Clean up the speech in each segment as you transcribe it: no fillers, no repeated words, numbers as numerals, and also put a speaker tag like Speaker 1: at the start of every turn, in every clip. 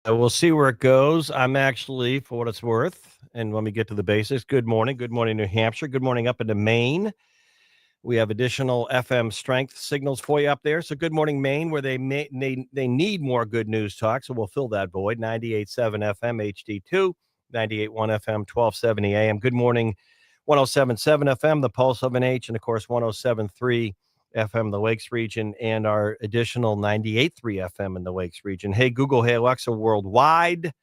Speaker 1: We'll see where it goes. I'm actually, for what it's worth, and let me get to the basics. Good morning. Good morning, New Hampshire. Good morning up into Maine. We have additional FM strength signals for you up there. So good morning, Maine, where they need more good news talk. So we'll fill that void. 98.7 FM HD2, 98.1 FM, 1270 AM. Good morning, 107.7 FM, the Pulse of an H, and of course 107.3 FM, the Lakes region, and our additional 98.3 FM in the Lakes region. Hey, Google, hey, Alexa, worldwide,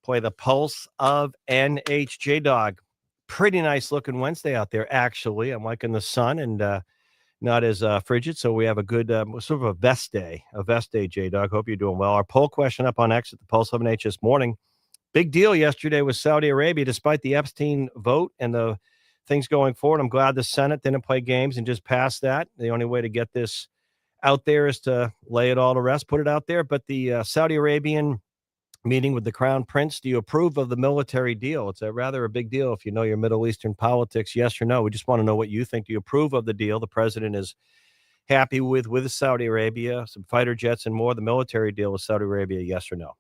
Speaker 1: play the Pulse of NHJ Dog. Pretty nice looking Wednesday out there, actually. I'm liking the sun and not as frigid. So we have a good sort of a vest day, J Dog. Hope you're doing well. Our poll question up on X at the Pulse of NH this morning. Big deal yesterday with Saudi Arabia, despite the Epstein vote and the things going forward. I'm glad the Senate didn't play games and just passed that. The only way to get this out there is to lay it all to rest, put it out there. But the Saudi Arabian meeting with the Crown Prince, do you approve of the military deal? It's a rather big deal if you know your Middle Eastern politics, yes or no. We just want to know what you think. Do you approve of the deal? The president is happy with Saudi Arabia, some fighter jets and more. The military deal with Saudi Arabia, yes or no?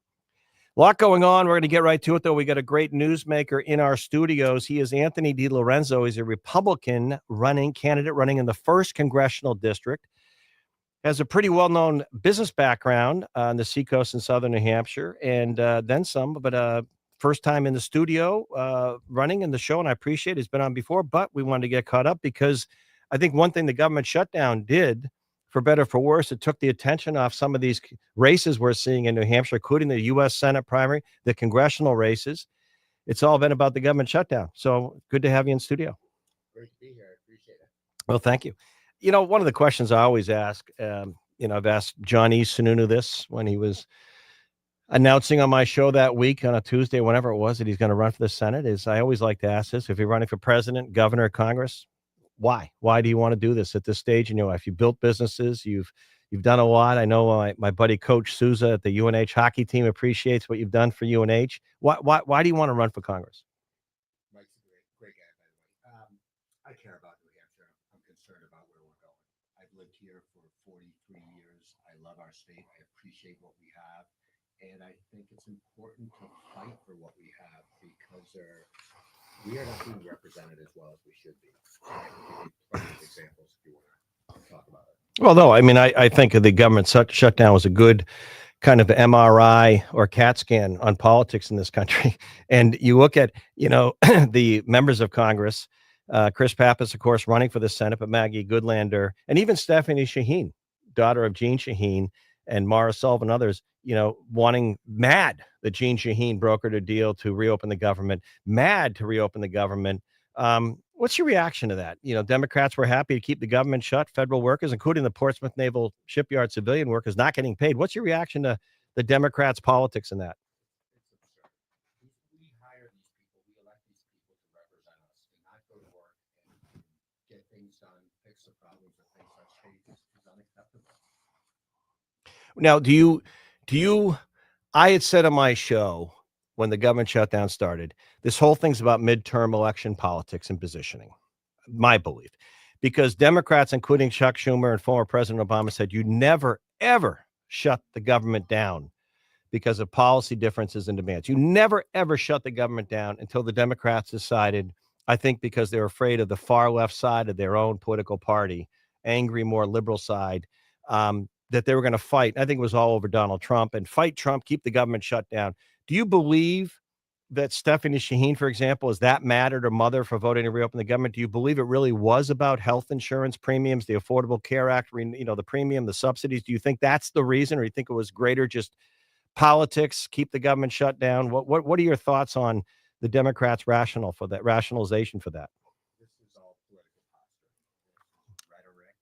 Speaker 1: A lot going on. We're going to get right to it, though. We got a great newsmaker in our studios. He is Anthony DiLorenzo. He's a Republican candidate running in the 1st Congressional District. Has a pretty well-known business background on the seacoast in southern New Hampshire, and then some, but first time in the studio running in the show, and I appreciate it. He's been on before, but we wanted to get caught up because I think one thing the government shutdown did, for better or for worse, it took the attention off some of these races we're seeing in New Hampshire, including the U.S. Senate primary, the congressional races. It's all been about the government shutdown. So good to have you in studio.
Speaker 2: Great to be here. I appreciate it.
Speaker 1: Well, thank you. You know, one of the questions I always ask, I've asked John E. Sununu this when he was announcing on my show that week on a Tuesday, whenever it was, that he's going to run for the Senate, is I always like to ask this: if you're running for president, governor, Congress, why? Why do you want to do this at this stage in your life? You built businesses, you've done a lot. I know my buddy Coach Souza at the UNH hockey team appreciates what you've done for UNH. Why do you want to run for Congress?
Speaker 2: Mike's a great guy, by the way. I care about New Hampshire. I'm concerned about where we're going. I've lived here for 43 years. I love our state. I appreciate what we have. And I think it's important to fight for what we have because we are not being represented as well as we should be. I can give you plenty of examples if you want to talk about it.
Speaker 1: Well, no, I mean, I think the government shutdown was a good kind of MRI or CAT scan on politics in this country. And you look at, the members of Congress, Chris Pappas, of course, running for the Senate, but Maggie Goodlander, and even Stephanie Shaheen, daughter of Jean Shaheen, and Mara Sullivan, others, wanting mad that Jean Shaheen brokered a deal to reopen the government, What's your reaction to that? Democrats were happy to keep the government shut, federal workers, including the Portsmouth Naval Shipyard civilian workers, not getting paid. What's your reaction to the Democrats' politics in that?
Speaker 2: It's absurd. We hire these people, we elect these people to represent us and not go to work and get things done, fix the problems that face our state is unacceptable.
Speaker 1: Now, I had said on my show when the government shutdown started, this whole thing's about midterm election politics and positioning, my belief, because Democrats, including Chuck Schumer and former President Obama, said you never, ever shut the government down because of policy differences and demands. You never, ever shut the government down until the Democrats decided, I think because they're afraid of the far left side of their own political party, angry, more liberal side, that they were going to fight. I think it was all over Donald Trump and fight Trump, keep the government shut down. Do you believe that Stephanie Shaheen, for example, is that mad at her mother for voting to reopen the government? Do you believe it really was about health insurance premiums, the Affordable Care Act, the premium, the subsidies? Do you think that's the reason, or do you think it was greater just politics, keep the government shut down? What are your thoughts on the Democrats' rationalization for that?
Speaker 2: This is all political posture. This is rhetoric.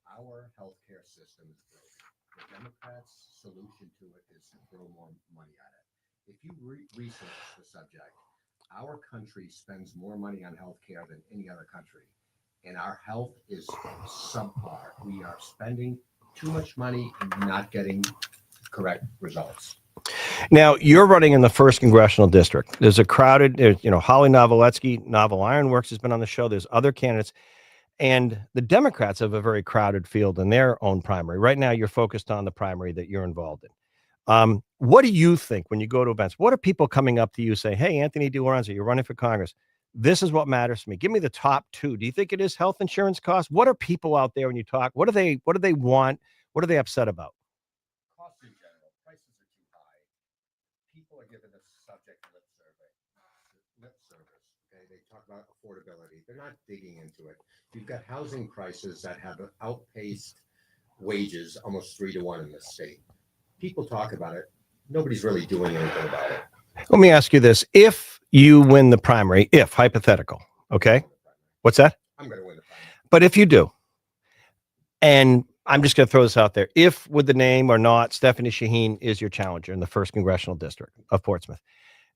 Speaker 2: Our healthcare system is broken. The Democrats' solution to it is to throw more money at it. If you research the subject, our country spends more money on healthcare than any other country, and our health is subpar. We are spending too much money and not getting correct results.
Speaker 1: Now, you're running in the 1st Congressional District. There's a crowded, Holly Novoletsky, Novel Ironworks has been on the show. There's other candidates. And the Democrats have a very crowded field in their own primary. Right now, you're focused on the primary that you're involved in. What do you think when you go to events? What are people coming up to you saying, "Hey, Anthony DiLorenzo, you're running for Congress. This is what matters to me. Give me the top two." Do you think it is health insurance costs? What are people out there when you talk? What do they want? What are they upset about?
Speaker 2: Costs in general, prices are too high. People are giving the subject lip service. Okay, they talk about affordability. They're not digging into it. You've got housing prices that have outpaced wages almost 3 to 1 in this state. People talk about it. Nobody's really doing anything about it.
Speaker 1: Let me ask you this. If you win the primary, if hypothetical, okay? What's that?
Speaker 2: I'm going to win the primary.
Speaker 1: But if you do, and I'm just going to throw this out there, if with the name or not, Stephanie Shaheen is your challenger in the 1st Congressional District of Portsmouth,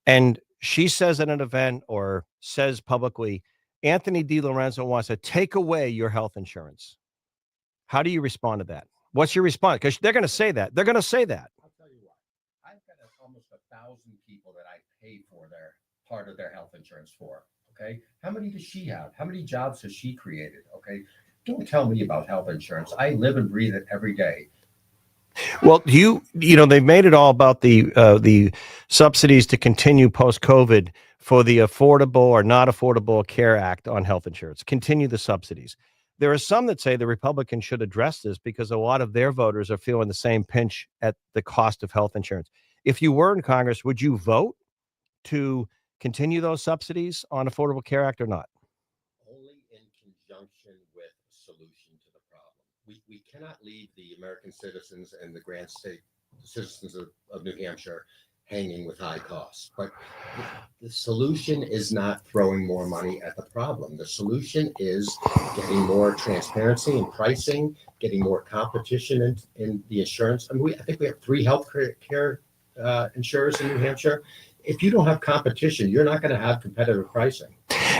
Speaker 1: and she says at an event or says publicly, Anthony DiLorenzo wants to take away your health insurance, how do you respond to that? What's your response? Because they're going to say that. They're going to say that.
Speaker 2: I'll tell you what. I've got almost 1,000 people that I pay for their part of their health insurance for. Okay. How many does she have? How many jobs has she created? Okay. Don't tell me about health insurance. I live and breathe it every day.
Speaker 1: Well, you know, they've made it all about the subsidies to continue post-COVID for the Affordable or Not Affordable Care Act on health insurance. Continue the subsidies. There are some that say the Republicans should address this because a lot of their voters are feeling the same pinch at the cost of health insurance. If you were in Congress, would you vote to continue those subsidies on Affordable Care Act or not?
Speaker 2: Only in conjunction with a solution to the problem. We cannot leave the American citizens and the Grand State citizens of New Hampshire hanging with high costs. But the solution is not throwing more money at the problem. The solution is getting more transparency in pricing, getting more competition in the insurance. I mean, I think we have 3 health care insurers in New Hampshire. If you don't have competition, you're not going to have competitive pricing.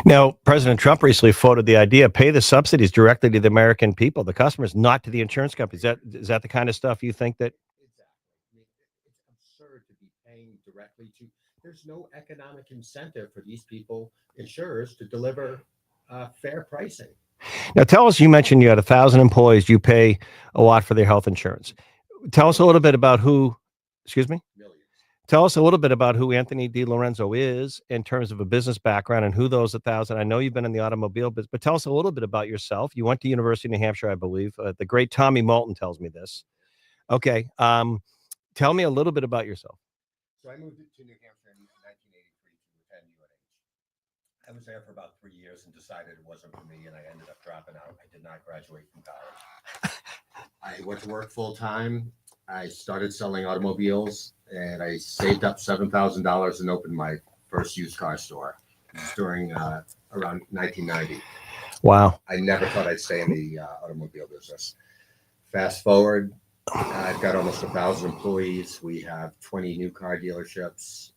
Speaker 1: Now, President Trump recently floated the idea, pay the subsidies directly to the American people, the customers, not to the insurance companies. Is that the kind of stuff you think that?
Speaker 2: Exactly. I mean, it's absurd to be paying directly to. There's no economic incentive for these people, insurers, to deliver fair pricing.
Speaker 1: Now, tell us, you mentioned you had 1,000 employees. You pay a lot for their health insurance. Tell us a little bit about who, excuse me?
Speaker 2: Millions.
Speaker 1: Tell us a little bit about who Anthony DiLorenzo is in terms of a business background and who those 1,000. I know you've been in the automobile business, but tell us a little bit about yourself. You went to University of New Hampshire, I believe. The great Tommy Moulton tells me this. Okay. Tell me a little bit about yourself.
Speaker 2: So I moved to New Hampshire in 1983 to attend UNH. I was there for about 3 years and decided it wasn't for me, and I ended up dropping out. I did not graduate from college. I went to work full time. I started selling automobiles, and I saved up $7,000 and opened my first used car store. It was during around 1990.
Speaker 1: Wow.
Speaker 2: I never thought I'd stay in the automobile business. Fast forward, I've got almost 1,000 employees. We have 20 new car dealerships,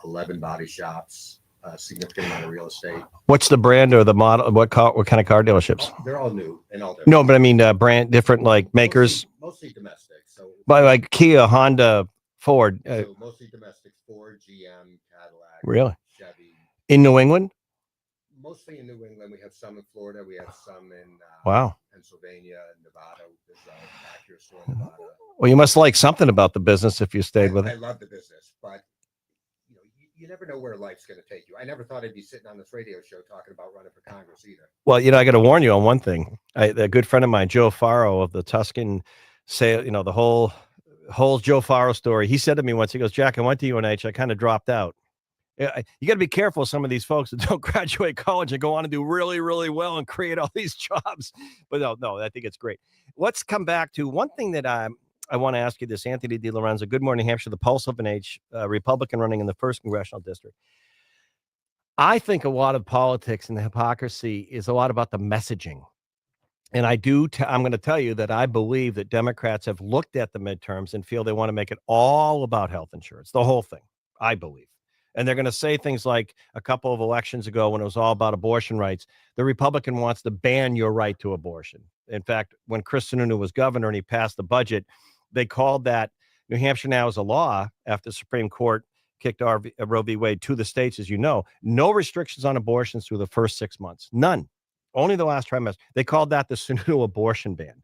Speaker 2: 11 body shops, a significant amount of real estate.
Speaker 1: What's the brand or the model? What kind of car dealerships?
Speaker 2: They're all new and all different.
Speaker 1: No, but I mean brand, different like makers.
Speaker 2: Mostly domestic. So
Speaker 1: By like Kia, Honda, Ford.
Speaker 2: so mostly domestic. Ford, GM, Cadillac,
Speaker 1: Really?
Speaker 2: Chevy.
Speaker 1: In New England?
Speaker 2: Mostly in New England. We have some in Florida. We have some in
Speaker 1: Wow.
Speaker 2: Pennsylvania and Nevada. There's an Acura store in Nevada.
Speaker 1: Well, you must like something about the business if you stayed with
Speaker 2: I
Speaker 1: it.
Speaker 2: love the business, but you never know where life's going to take you. I never thought I'd be sitting on this radio show talking about running for Congress either.
Speaker 1: Well, I got to warn you on one thing. A good friend of mine, Joe Faro of the Tuscan, the whole Joe Faro story. He said to me once, he goes, Jack, I went to UNH. I kind of dropped out. You got to be careful of some of these folks that don't graduate college and go on and do really, really well and create all these jobs. But no, I think it's great. Let's come back to one thing that I want to ask you this. Anthony DiLorenzo, Good Morning New Hampshire, the pulse of an age, Republican running in the 1st Congressional District. I think a lot of politics and the hypocrisy is a lot about the messaging. And I'm going to tell you that I believe that Democrats have looked at the midterms and feel they want to make it all about health insurance, the whole thing, I believe. And they're going to say things like a couple of elections ago when it was all about abortion rights, the Republican wants to ban your right to abortion. In fact, when Chris Sununu was governor and he passed the budget, they called that New Hampshire now is a law after the Supreme Court kicked Roe v. Wade to the states, as you know. No restrictions on abortions through the first 6 months. None. Only the last trimester. They called that the Sununu abortion ban.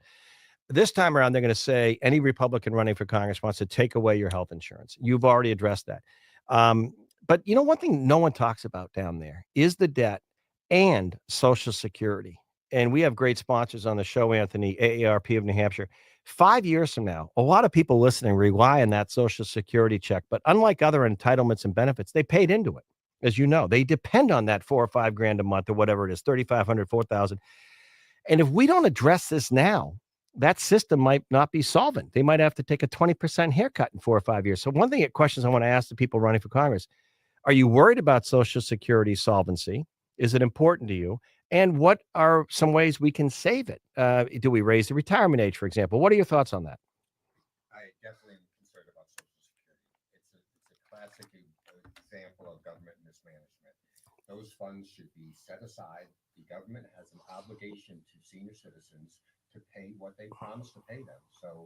Speaker 1: This time around, they're going to say any Republican running for Congress wants to take away your health insurance. You've already addressed that. But one thing no one talks about down there is the debt and Social Security. And we have great sponsors on the show, Anthony, AARP of New Hampshire. 5 years from now, a lot of people listening rely on that Social Security check. But unlike other entitlements and benefits, they paid into it. As you know, they depend on that 4 or 5 grand a month or whatever it is, 3,500, 4,000. And if we don't address this now, that system might not be solvent. They might have to take a 20% haircut in 4 or 5 years. So one thing, questions I want to ask the people running for Congress, are you worried about Social Security solvency? Is it important to you? And what are some ways we can save it? Do we raise the retirement age, for example? What are your thoughts on that?
Speaker 2: I definitely am concerned about Social Security. It's a classic example of government mismanagement. Those funds should be set aside. The government has an obligation to senior citizens to pay what they promised to pay them. So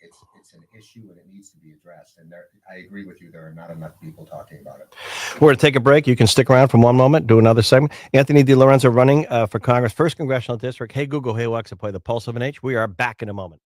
Speaker 2: it's an issue and it needs to be addressed. And I agree with you. There are not enough people talking about it.
Speaker 1: We're going to take a break. You can stick around for one moment, do another segment. Anthony DiLorenzo running for Congress, 1st Congressional District. Hey, Google, hey, Alexa, play the Pulse of an H. We are back in a moment.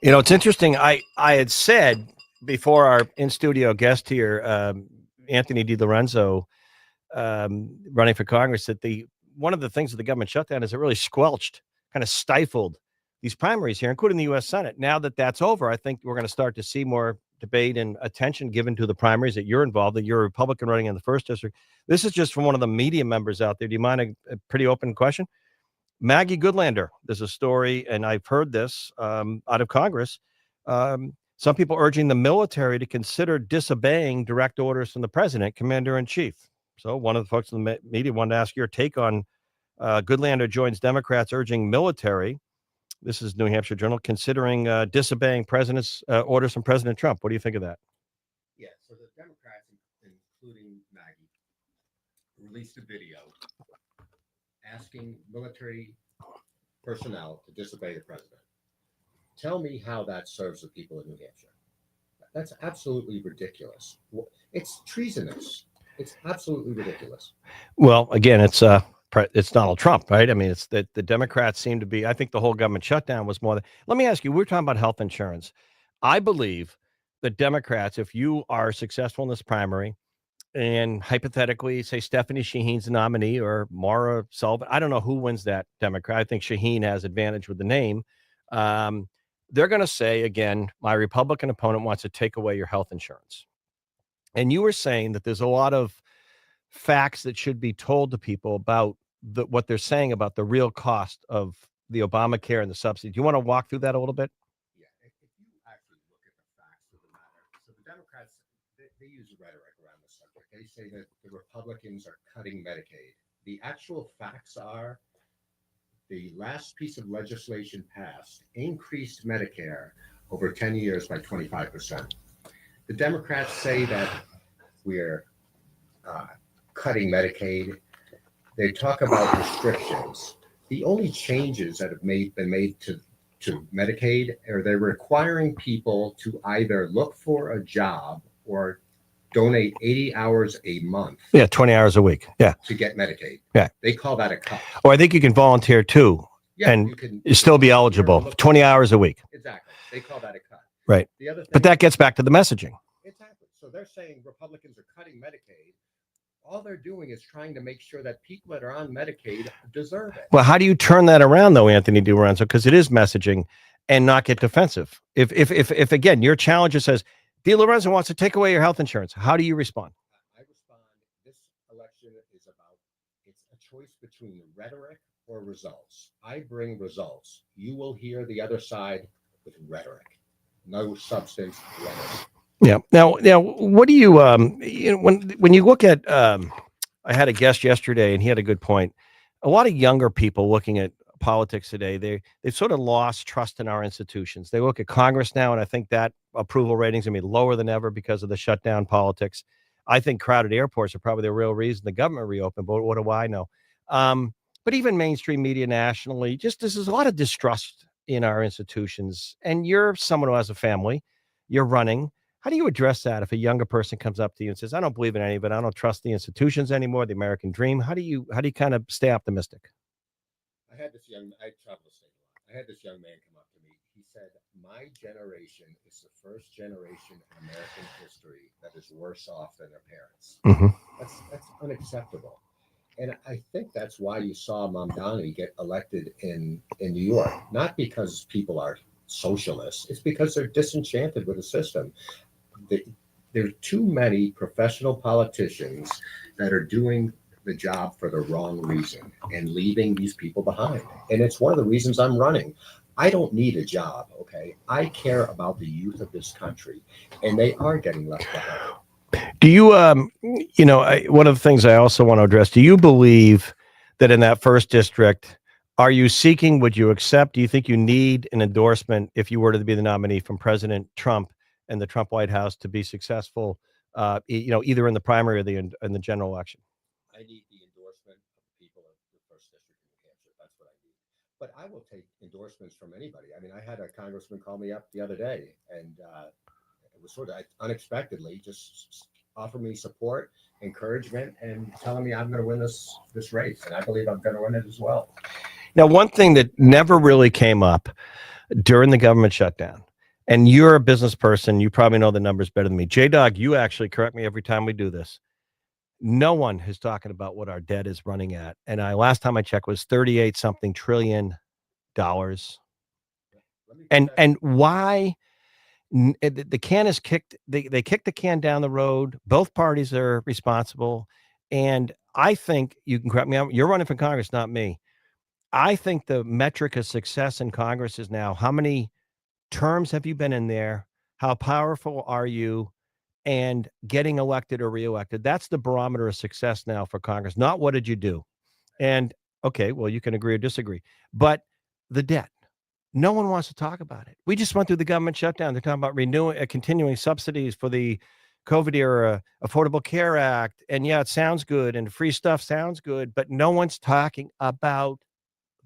Speaker 1: You know, it's interesting. I had said before our in studio guest here, Anthony DiLorenzo, running for Congress, that one of the things of the government shutdown is it really squelched, kind of stifled these primaries here, including the U.S. Senate. Now that that's over, I think we're going to start to see more debate and attention given to the primaries that you're involved in. You're a Republican running in the first district. This is just from one of the media members out there. Do you mind a pretty open question? Maggie Goodlander, there's a story, and I've heard this out of Congress. Some people urging the military to consider disobeying direct orders from the president, commander in chief. So one of the folks in the media wanted to ask your take on Goodlander joins Democrats urging military. This is New Hampshire Journal, considering disobeying president's orders from President Trump. What do you think of that?
Speaker 2: Yeah, so the Democrats, including Maggie, released a video asking military personnel to disobey the president. Tell me how that serves the people of New Hampshire. That's absolutely ridiculous. It's treasonous. It's absolutely ridiculous.
Speaker 1: Well, again, it's Donald Trump, right? I mean, it's that the Democrats seem to be, I think the whole government shutdown was more than, let me ask you, we're talking about health insurance. I believe the Democrats, if you are successful in this primary, and hypothetically, say Stephanie Shaheen's the nominee or Maura Sullivan, I don't know who wins that Democrat. I think Shaheen has advantage with the name. They're going to say, again, my Republican opponent wants to take away your health insurance. And you were saying that there's a lot of facts that should be told to people about what they're saying about the real cost of the Obamacare and the subsidy. Do you want to walk through that a little bit?
Speaker 2: Yeah, if you actually look at the facts of the matter, so the Democrats, they use rhetoric around the subject. They say that the Republicans are cutting Medicaid. The actual facts are the last piece of legislation passed increased Medicare over 10 years by 25%. The Democrats say that we're cutting Medicaid. They talk about restrictions. The only changes that have been made to Medicaid are they're requiring people to either look for a job or donate 80 hours a month.
Speaker 1: Yeah, 20 hours a week. Yeah.
Speaker 2: To get Medicaid.
Speaker 1: Yeah.
Speaker 2: They call that a cut.
Speaker 1: Or I think you can volunteer too.
Speaker 2: Yeah,
Speaker 1: and
Speaker 2: you
Speaker 1: still be eligible. 20 hours a week.
Speaker 2: Exactly. They call that a cut.
Speaker 1: Right.
Speaker 2: The other thing,
Speaker 1: but that gets back to the messaging.
Speaker 2: Exactly. So they're saying Republicans are cutting Medicaid. All they're doing is trying to make sure that people that are on Medicaid deserve it.
Speaker 1: Well, how do you turn that around, though, Anthony DiLorenzo? Because it is messaging, and not get defensive. If again, your challenger says DiLorenzo wants to take away your health insurance, how do you respond?
Speaker 2: I respond. This election is about, it's a choice between rhetoric or results. I bring results. You will hear the other side with rhetoric, no substance, rhetoric.
Speaker 1: Yeah. Now, what do you, when you look at, I had a guest yesterday and he had a good point. A lot of younger people looking at politics today, they've sort of lost trust in our institutions. They look at Congress now, and I think that approval ratings are going to be lower than ever because of the shutdown politics. I think crowded airports are probably the real reason the government reopened, but what do I know? But even mainstream media nationally, just there's a lot of distrust in our institutions. And you're someone who has a family, you're running. How do you address that if a younger person comes up to you and says, I don't believe in any of it, I don't trust the institutions anymore, the American dream? How do you kind of stay optimistic?
Speaker 2: I travel the state a lot. I had this young man come up to me. He said, my generation is the first generation in American history that is worse off than their parents.
Speaker 1: Mm-hmm.
Speaker 2: That's unacceptable. And I think that's why you saw Mamdani get elected in New York, not because people are socialists, it's because they're disenchanted with the system. There are too many professional politicians that are doing the job for the wrong reason and leaving these people behind. And it's one of the reasons I'm running. I don't need a job, okay? I care about the youth of this country, and they are getting left behind.
Speaker 1: Do you, one of the things I also want to address, do you believe that in that first district, are you seeking, would you accept, do you think you need an endorsement if you were to be the nominee from President Trump and the Trump White House to be successful, either in the primary or in the general election?
Speaker 2: I need the endorsement of the people of the first district in New Hampshire. That's what I need. But I will take endorsements from anybody. I mean, I had a congressman call me up the other day, and it was sort of unexpectedly just offer me support, encouragement, and telling me I'm going to win this race. And I believe I'm going to win it as well.
Speaker 1: Now, one thing that never really came up during the government shutdown and you're a business person. You probably know the numbers better than me. J-Dog, you actually correct me every time we do this. No one is talking about what our debt is running at. And last time I checked was 38 something trillion dollars. And why the can is kicked, they kicked the can down the road. Both parties are responsible. And I think you can correct me. You're running for Congress, not me. I think the metric of success in Congress is now how many terms have you been in there? How powerful are you? And getting elected or reelected. That's the barometer of success now for Congress. Not what did you do? And okay, well, you can agree or disagree. But the debt, no one wants to talk about it. We just went through the government shutdown. They're talking about renewing, continuing subsidies for the COVID era Affordable Care Act. And yeah, it sounds good and free stuff sounds good, but no one's talking about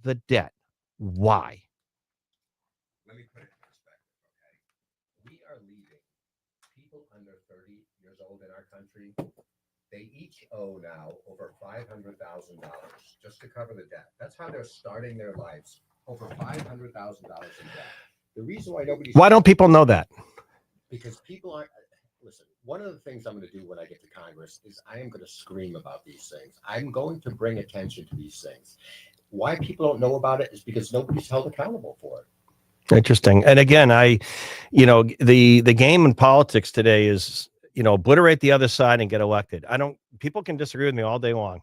Speaker 1: the debt. Why?
Speaker 2: Let me put it in perspective, okay? We are leaving people under 30 years old in our country. They each owe now over $500,000 just to cover the debt. That's how they're starting their lives, over $500,000 in debt. The reason why nobody's
Speaker 1: Why don't people know that?
Speaker 2: Because people aren't. Listen, one of the things I'm going to do when I get to Congress is I am going to scream about these things. I'm going to bring attention to these things. Why people don't know about it is because nobody's held accountable for it.
Speaker 1: Interesting. And again, the game in politics today is, obliterate the other side and get elected. People can disagree with me all day long,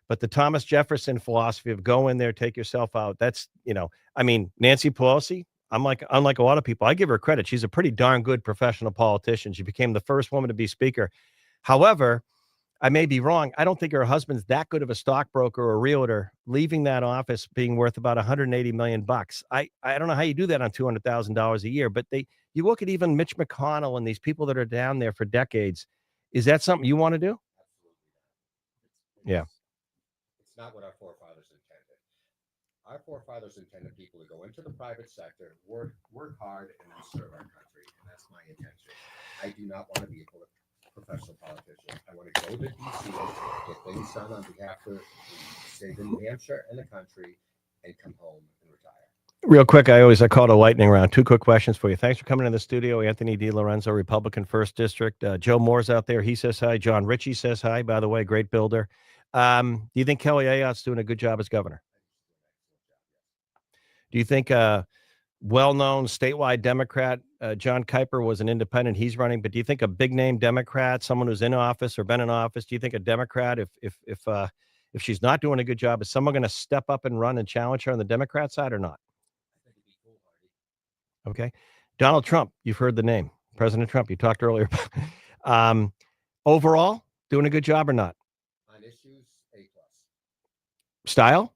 Speaker 1: but the Thomas Jefferson philosophy of go in there, take yourself out. That's, Nancy Pelosi, unlike a lot of people, I give her credit. She's a pretty darn good professional politician. She became the first woman to be speaker. However, I may be wrong. I don't think her husband's that good of a stockbroker or realtor, leaving that office being worth about 180 million bucks. I don't know how you do that on $200,000 a year, but you look at even Mitch McConnell and these people that are down there for decades. Is that something you want to do?
Speaker 2: Absolutely not.
Speaker 1: Yeah.
Speaker 2: It's not what our forefathers intended. Our forefathers intended people to go into the private sector, work hard, and then serve our country. And that's my intention. I do not want to be a professional politician. I want to go to DC, get things done on behalf of the state of New Hampshire and the country, and come home and retire.
Speaker 1: Real quick, I call it a lightning round. 2 quick questions for you. Thanks for coming in the studio. Anthony DiLorenzo, Republican 1st District. Joe Moore's out there. He says hi. John Ritchie says hi, by the way, great builder. Do you think Kelly Ayotte's doing a good job as governor? Do you think well-known statewide Democrat John Kuiper was an independent? He's running, but do you think a big-name Democrat, someone who's in office or been in office, do you think a Democrat, if she's not doing a good job, is someone going to step up and run and challenge her on the Democrat side or not? Okay. Donald Trump, you've heard the name. President Trump, you talked earlier. Overall, doing a good job or not?
Speaker 2: On issues, A+.
Speaker 1: Style,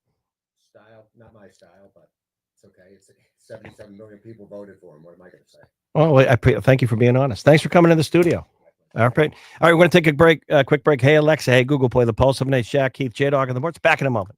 Speaker 2: not my style, but it's okay. It's 77 million people voted for him. What am I going to say?
Speaker 1: Well, thank you for being honest. Thanks for coming in the studio. All right. We're going to take a quick break. Hey, Alexa. Hey, Google, play the Pulse of Nate, Shaq, Keith, J-Dog on the boards. Back in a moment.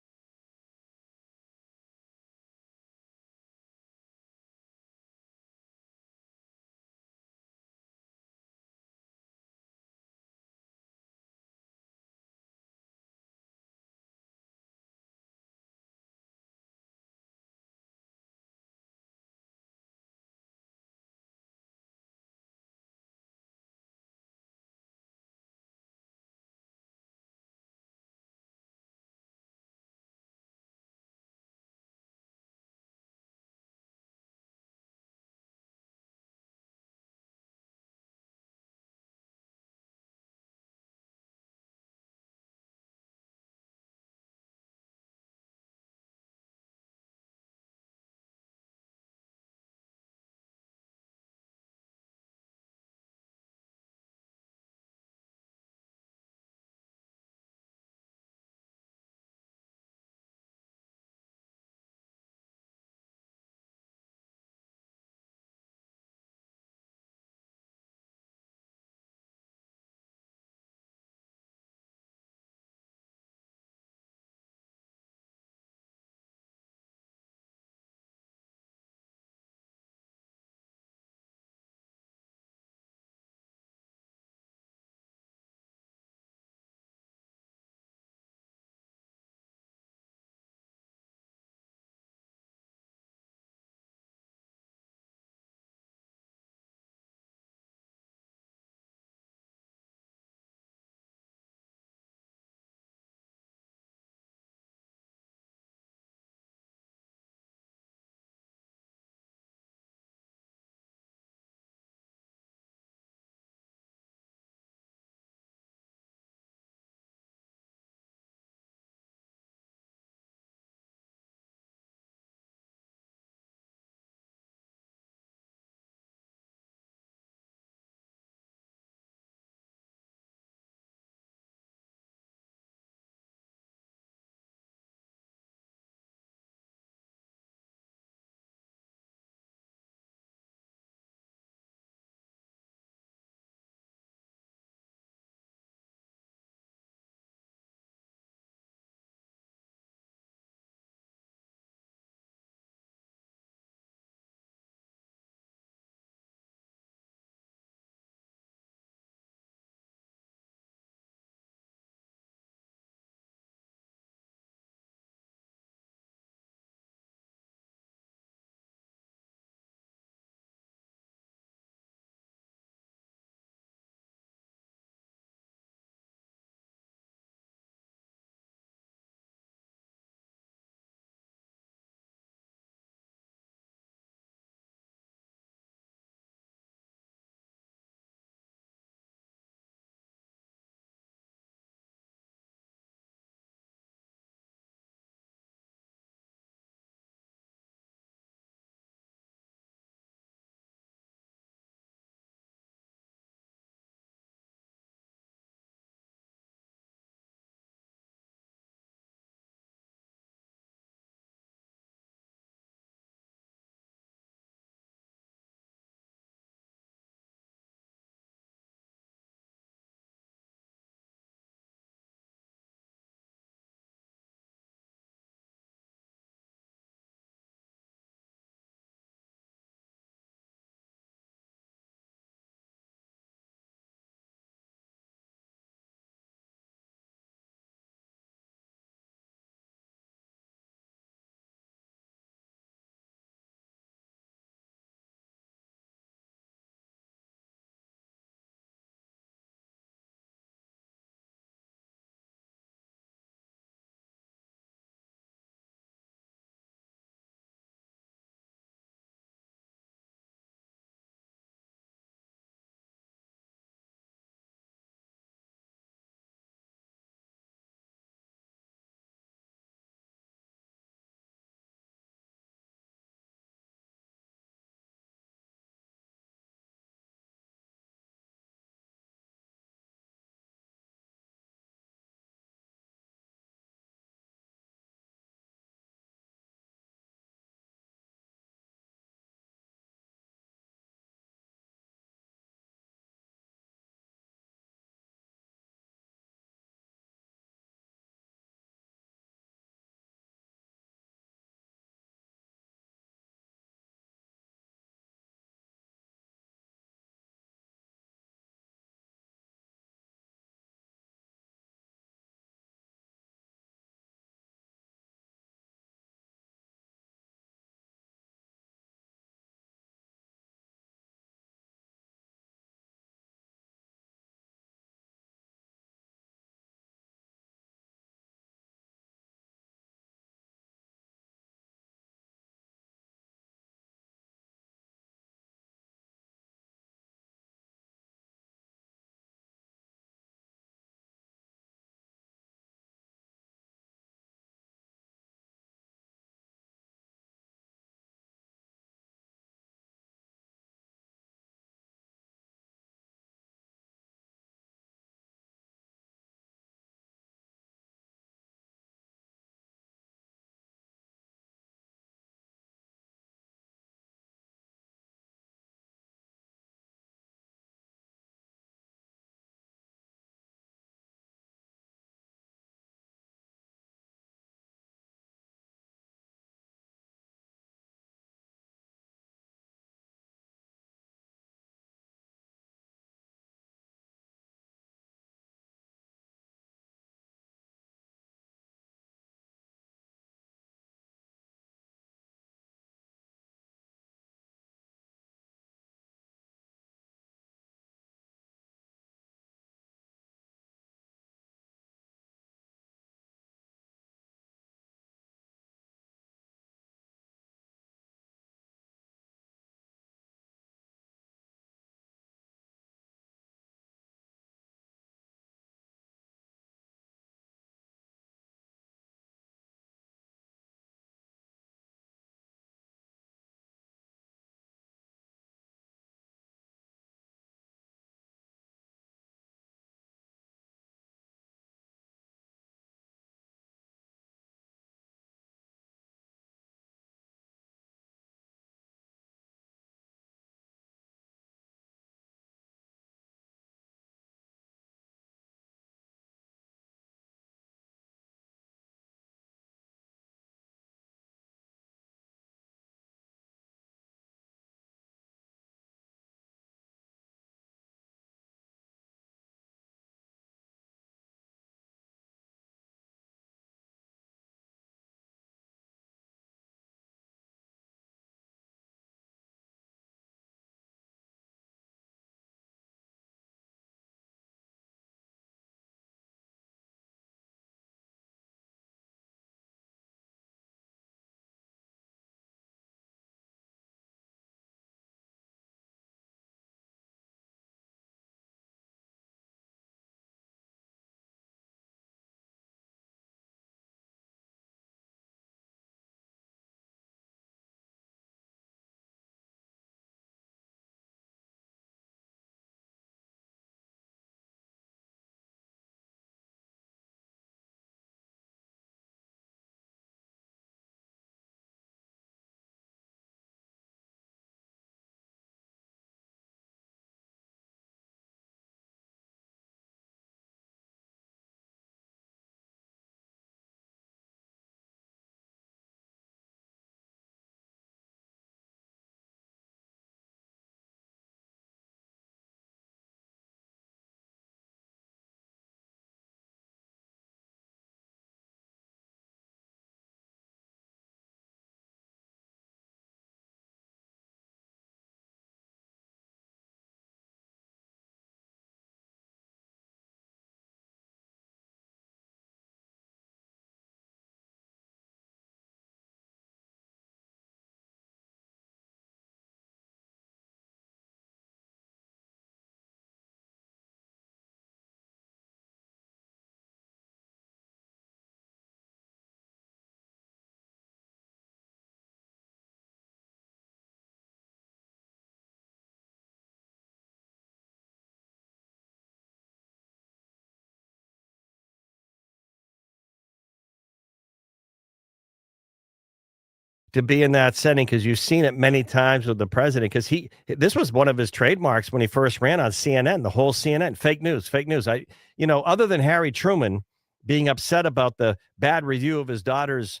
Speaker 1: to be in that setting because you've seen it many times with the president. Because this was one of his trademarks when he first ran on CNN. The whole CNN fake news, fake news. Other than Harry Truman being upset about the bad review of his daughter's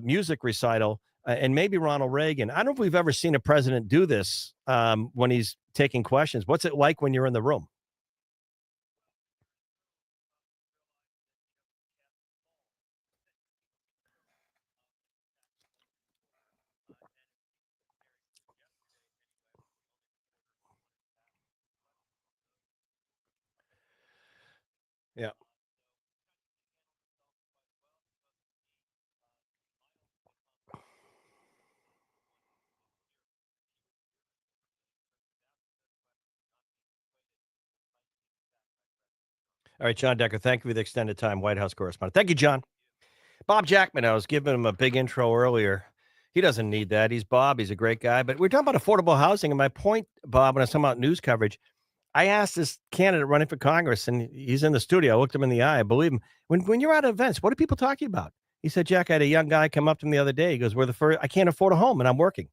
Speaker 1: music recital, and maybe Ronald Reagan. I don't know if we've ever seen a president do this when he's taking questions. What's it like when you're in the room? Yeah. All right, John Decker, thank you for the extended time, White House correspondent. Thank you, John. Bob Jackman, I was giving him a big intro earlier. He doesn't need that. He's Bob. He's a great guy. But we're talking about affordable housing. And my point, Bob, when I was talking about news coverage, I asked this candidate running for Congress, and he's in the studio. I looked him in the eye. I believe him. When you're at events, what are people talking about? He said, Jack, I had a young guy come up to me the other day. He goes, we're the first, I can't afford a home and I'm working.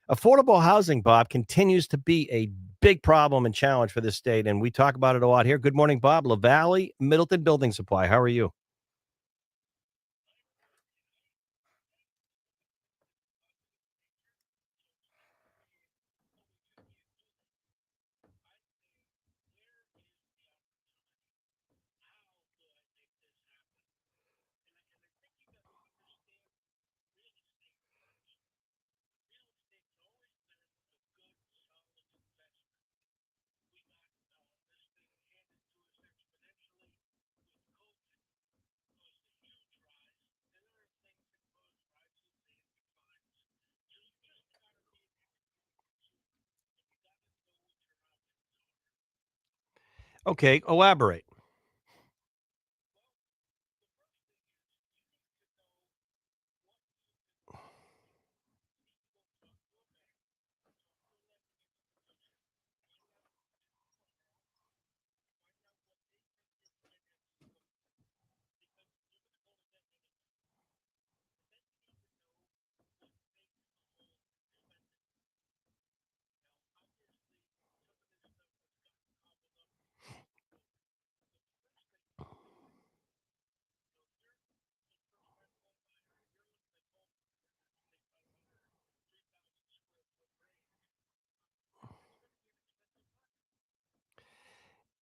Speaker 1: Affordable housing, Bob, continues to be a big problem and challenge for this state. And we talk about it a lot here. Good morning, Bob. LaValle, Middleton Building Supply. How are you? Okay, elaborate.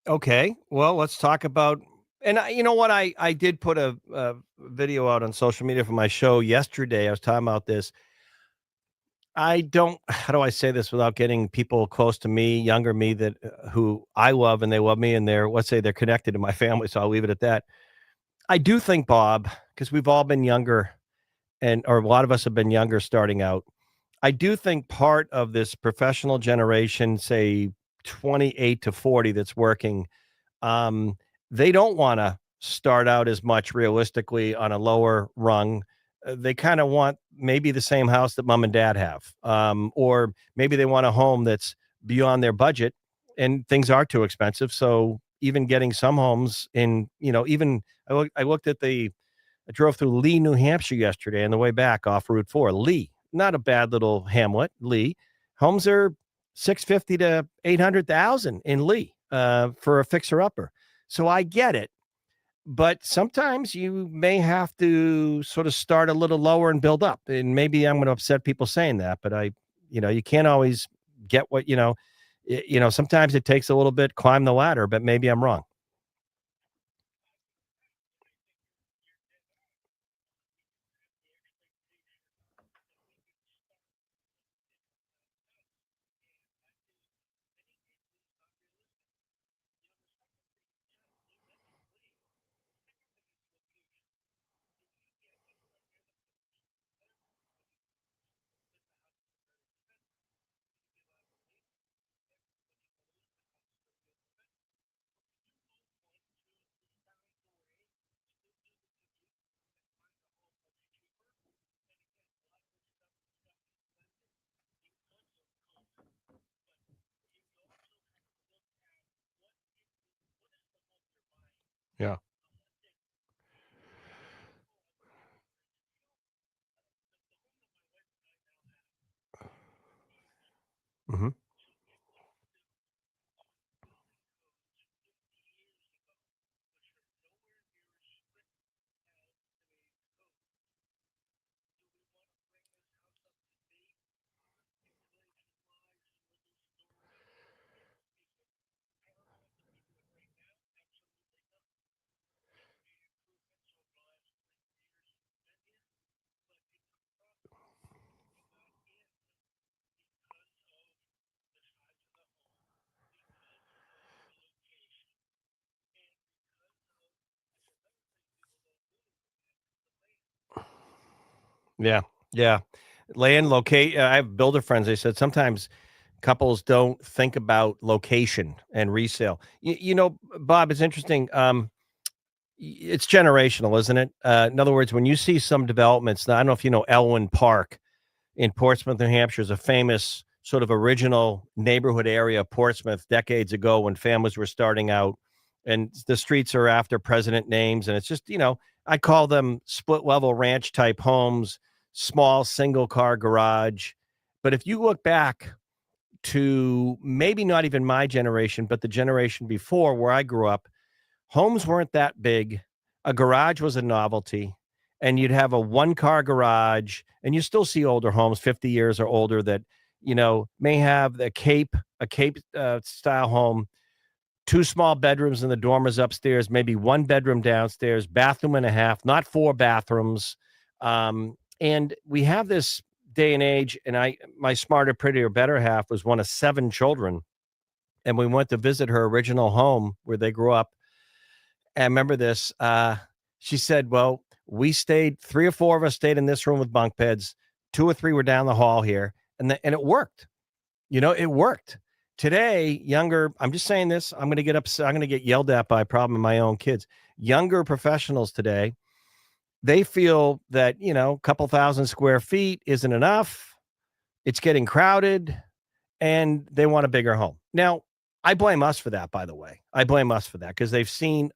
Speaker 1: Okay, well, let's talk about. And you know what? I did put a video out on social media for my show yesterday. I was talking about this. I don't. How do I say this without getting people close to me, younger me, that who I love and they love me, and they're, let's say, they're connected to my family. So I'll leave it at that. I do think, Bob, because we've all been younger, and or a lot of us have been younger starting out. I do think part of this professional generation, say 28 to 40, that's working, um, they don't want to start out as much realistically on a lower rung. They kind of want maybe the same house that mom and dad have, or maybe they want a home that's beyond their budget, and things are too expensive. So even getting some homes in, even I looked at I drove through Lee, New Hampshire yesterday on the way back off Route 4. Lee, not a bad little hamlet. Lee homes are 650 to 800,000 in Lee for a fixer upper. So I get it, but sometimes you may have to sort of start a little lower and build up. And maybe I'm going to upset people saying that, but you can't always get what sometimes it takes a little bit climb the ladder, but maybe I'm wrong. Yeah. Yeah. Yeah. Land, locate. I have builder friends. They said sometimes couples don't think about location and resale. Bob, it's interesting. It's generational, isn't it? In other words, when you see some developments, I don't know if you know Elwyn Park in Portsmouth, New Hampshire, is a famous sort of original neighborhood area of Portsmouth decades ago when families were starting out, and the streets are after president names, and it's just I call them split level ranch type homes, small single car garage. But if you look back to maybe not even my generation, but the generation before where I grew up, homes weren't that big. A garage was a novelty, and you'd have a one-car garage, and you still see older homes, 50 years or older, that, may have a cape style home, two small bedrooms in the dormers upstairs, maybe one bedroom downstairs, bathroom and a half, not four bathrooms. And we have this day and age, and my smarter, prettier, better half was one of seven children, and we went to visit her original home where they grew up. And I remember this. She said, well, we stayed, three or four of us stayed in this room with bunk beds. Two or three were down the hall here. And it worked. It worked. Today, I'm just saying this, I'm going to get upset. I'm going to get yelled at by probably my own kids. Younger professionals today, they feel that, a couple thousand square feet isn't enough. It's getting crowded, and they want a bigger home. Now, I blame us for that, by the way. I blame us for that because they've seen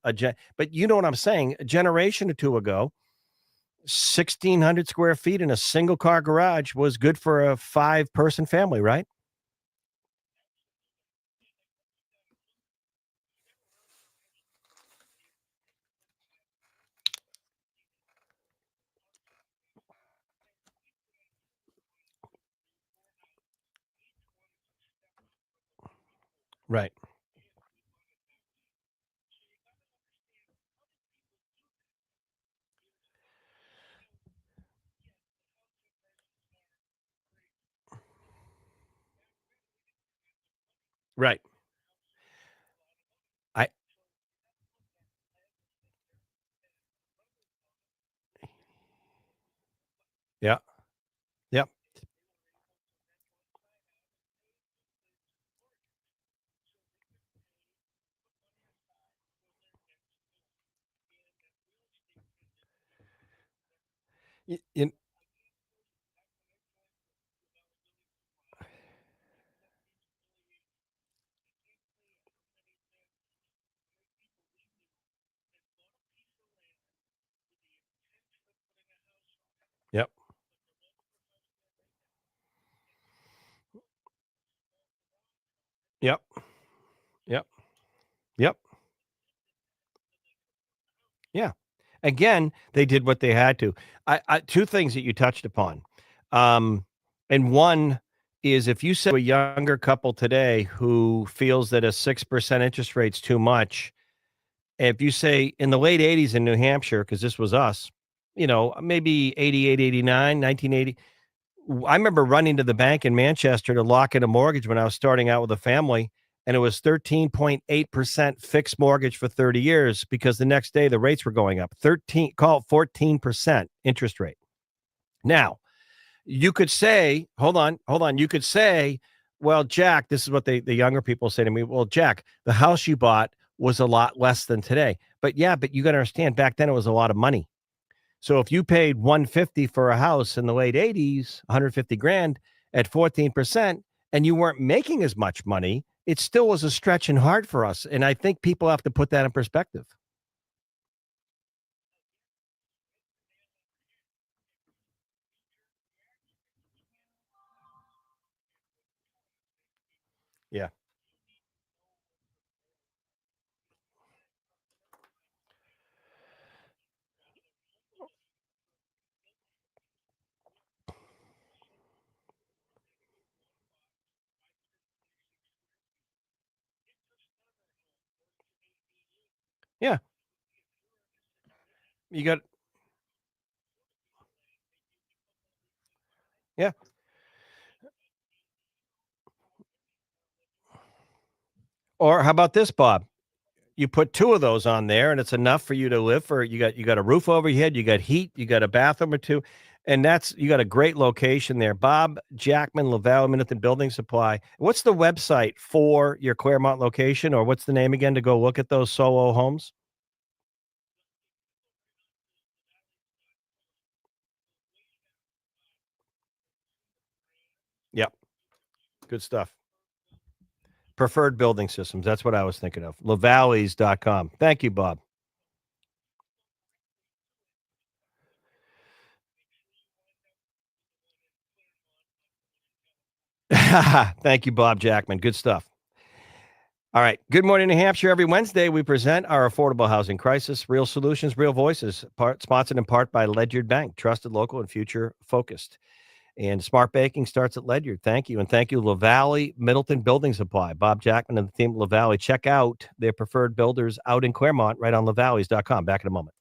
Speaker 1: but you know what I'm saying? A generation or two ago, 1,600 square feet in a single car garage was good for a 5-person family, right? Right. Right. I Yeah. Yep. Y- y- Yep. Yep. Yep. Yep. Yeah. Again, they did what they had to. Two things that you touched upon. Um, and one is if you say to a younger couple today who feels that a 6% interest rate's too much, if you say in the late 80s in New Hampshire, because this was us, maybe 88, 89, 1980. I remember running to the bank in Manchester to lock in a mortgage when I was starting out with a family, and it was 13.8% fixed mortgage for 30 years because the next day the rates were going up. call it 14% interest rate. Now, you could say, hold on. You could say, well, Jack, this is what the younger people say to me. Well, Jack, the house you bought was a lot less than today. But yeah, but you got to understand back then it was a lot of money. So if you paid 150 for a house in the late 80s, 150 grand at 14%, and you weren't making as much money, it still was a stretch and hard for us. And I think people have to put that in perspective. Yeah. Yeah. You got, yeah. Or how about this, Bob? You put two of those on there and it's enough for you to live for. You got a roof over your head, you got heat, you got a bathroom or two. And you got a great location there. Bob Jackman, LaValle Minutton Building Supply. What's the website for your Claremont location, or what's the name again to go look at those solo homes? Yep. Good stuff. Preferred Building Systems. That's what I was thinking of. LaValleys.com. Thank you, Bob. Thank you, Bob Jackman. Good stuff. All right. Good morning, New Hampshire. Every Wednesday, we present our affordable housing crisis, real solutions, real voices, sponsored in part by Ledyard Bank, trusted, local, and future focused. And smart baking starts at Ledyard. Thank you. And thank you, LaValle Middleton Building Supply. Bob Jackman and the team at LaValle. Check out their preferred builders out in Claremont, right on lavalleys.com. Back in a moment.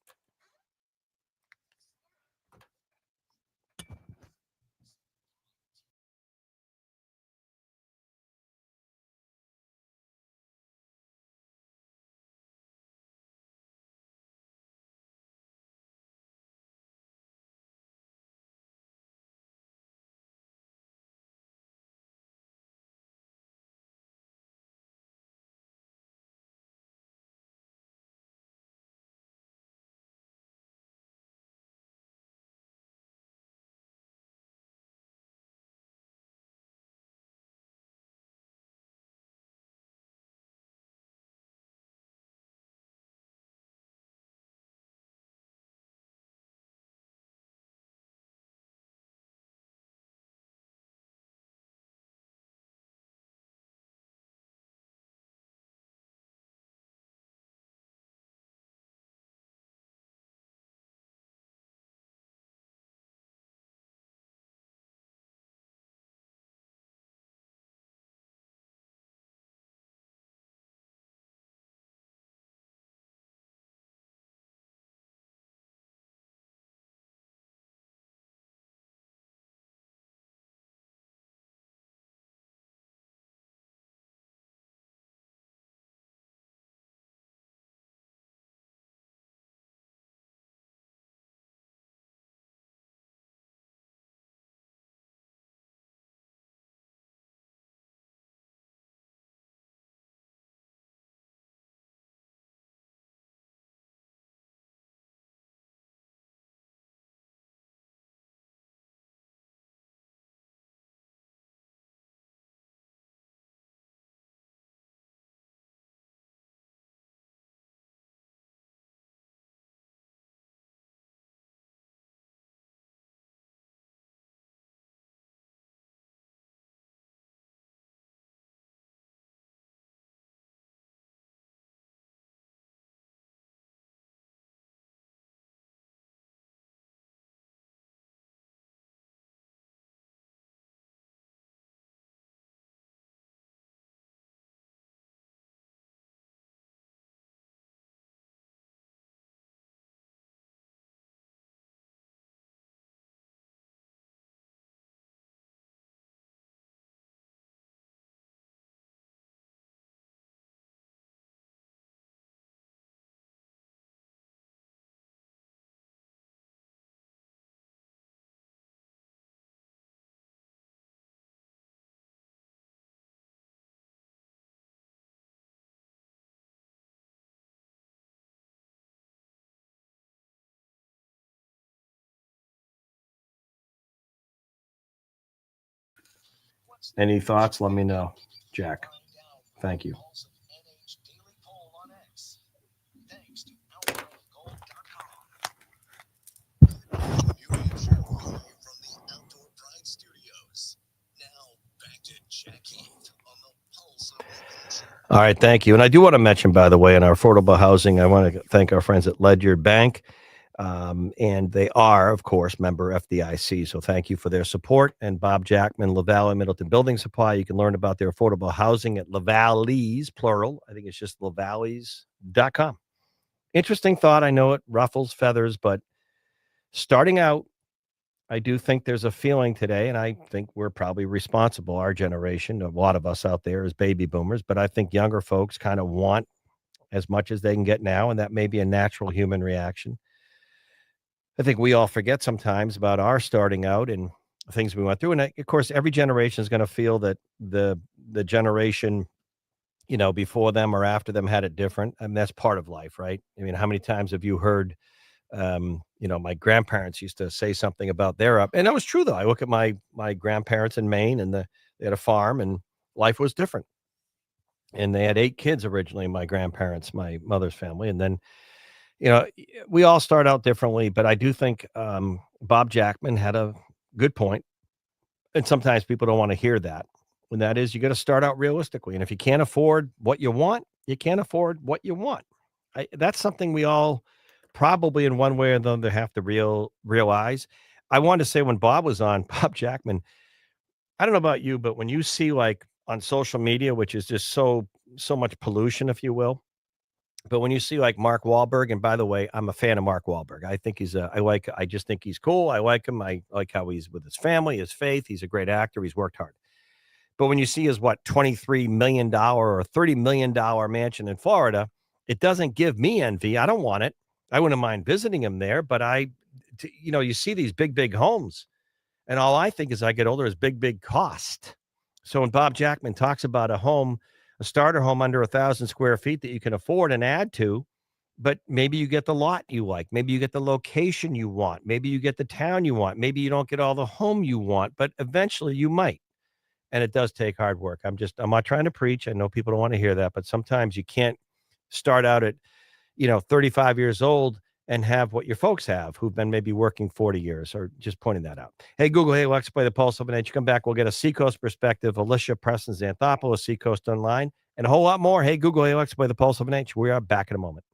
Speaker 1: Any thoughts? Let me know, Jack. Thank you. All right, thank you. And I do want to mention, by the way, in our affordable housing, I want to thank our friends at Ledyard Bank. And they are, of course, member FDIC. So thank you for their support. And Bob Jackman, LaValle Middleton Building Supply. You can learn about their affordable housing at Lavalleys, plural. I think it's just lavalleys.com. Interesting thought. I know it ruffles feathers, but starting out, I do think there's a feeling today, and I think we're probably responsible, our generation, a lot of us out there as baby boomers, but I think younger folks kind of want as much as they can get now, and that may be a natural human reaction. I think we all forget sometimes about our starting out and things we went through. And of course, every generation is going to feel that the generation, before them or after them had it different. And that's part of life, right? I mean, how many times have you heard, my grandparents used to say something about their up, and that was true though. I look at my grandparents in Maine, and they had a farm, and life was different. And they had 8 kids originally, my grandparents, my mother's family, and then we all start out differently, but I do think Bob Jackman had a good point, and sometimes people don't want to hear that. And that is, you got to start out realistically, and if you can't afford what you want, you can't afford what you want. That's something we all probably in one way or another have to realize. I wanted to say when Bob was on, Bob Jackman, I don't know about you, but when you see like on social media, which is just so much pollution, if you will, but when you see like Mark Wahlberg, and by the way, I'm a fan of Mark Wahlberg. I think I just think he's cool. I like him. I like how he's with his family, his faith. He's a great actor. He's worked hard. But when you see his $23 million or $30 million mansion in Florida, it doesn't give me envy. I don't want it. I wouldn't mind visiting him there, but you see these big homes, and all I think as I get older is big cost. So when Bob Jackman talks about a starter home under 1,000 square feet that you can afford and add to, but maybe you get the lot you like. Maybe you get the location you want. Maybe you get the town you want. Maybe you don't get all the home you want, but eventually you might. And it does take hard work. I'm not trying to preach. I know people don't want to hear that, but sometimes you can't start out at, 35 years old and have what your folks have who've been maybe working 40 years, or just pointing that out. Hey, Google, hey, Alexa, play the Pulse of an Age. Come back. We'll get a Seacoast perspective. Alicia, Preston, Xanthopoulos, Seacoast Online, and a whole lot more. Hey, Google, hey, Alexa, play the Pulse of an Age. We are back in a moment.